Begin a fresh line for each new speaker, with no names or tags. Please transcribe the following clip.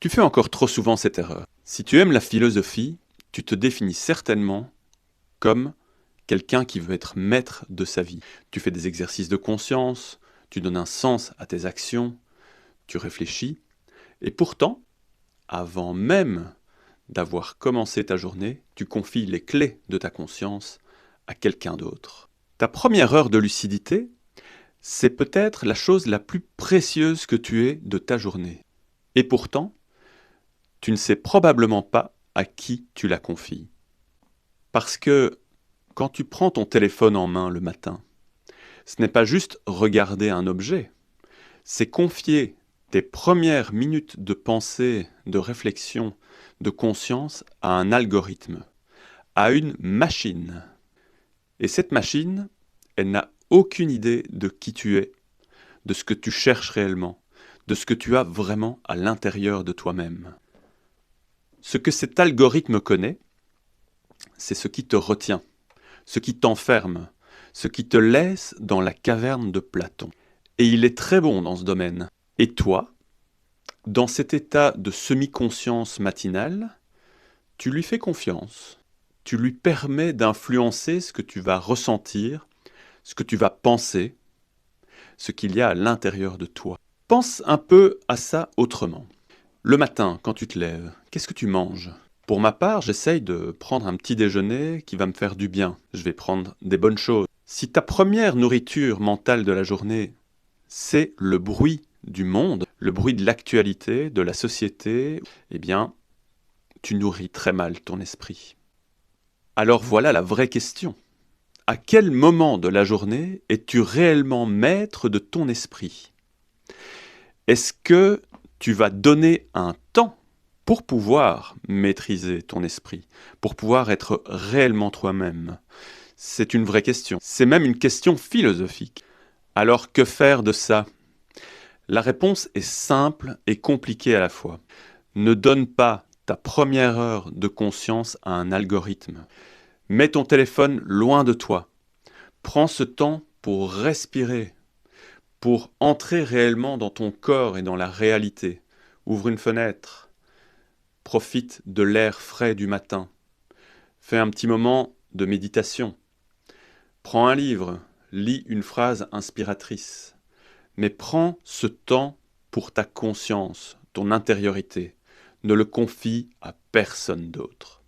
Tu fais encore trop souvent cette erreur. Si tu aimes la philosophie, tu te définis certainement comme quelqu'un qui veut être maître de sa vie. Tu fais des exercices de conscience, tu donnes un sens à tes actions, tu réfléchis, et pourtant, avant même d'avoir commencé ta journée, tu confies les clés de ta conscience à quelqu'un d'autre. Ta première heure de lucidité, c'est peut-être la chose la plus précieuse que tu aies de ta journée. Et pourtant, tu ne sais probablement pas à qui tu la confies. Parce que quand tu prends ton téléphone en main le matin, ce n'est pas juste regarder un objet, c'est confier tes premières minutes de pensée, de réflexion, de conscience à un algorithme, à une machine. Et cette machine, elle n'a aucune idée de qui tu es, de ce que tu cherches réellement, de ce que tu as vraiment à l'intérieur de toi-même. Ce que cet algorithme connaît, c'est ce qui te retient, ce qui t'enferme, ce qui te laisse dans la caverne de Platon. Et il est très bon dans ce domaine. Et toi, dans cet état de semi-conscience matinale, tu lui fais confiance. Tu lui permets d'influencer ce que tu vas ressentir, ce que tu vas penser, ce qu'il y a à l'intérieur de toi. Pense un peu à ça autrement. Le matin, quand tu te lèves, qu'est-ce que tu manges ? Pour ma part, j'essaye de prendre un petit déjeuner qui va me faire du bien. Je vais prendre des bonnes choses. Si ta première nourriture mentale de la journée, c'est le bruit du monde, le bruit de l'actualité, de la société, eh bien, tu nourris très mal ton esprit. Alors voilà la vraie question. À quel moment de la journée es-tu réellement maître de ton esprit ? Est-ce que tu vas donner un temps pour pouvoir maîtriser ton esprit, pour pouvoir être réellement toi-même? C'est une vraie question. C'est même une question philosophique. Alors que faire de ça ? La réponse est simple et compliquée à la fois. Ne donne pas ta première heure de conscience à un algorithme. Mets ton téléphone loin de toi. Prends ce temps pour respirer, pour entrer réellement dans ton corps et dans la réalité. Ouvre une fenêtre. Profite de l'air frais du matin. Fais un petit moment de méditation. Prends un livre, lis une phrase inspiratrice. Mais prends ce temps pour ta conscience, ton intériorité. Ne le confie à personne d'autre.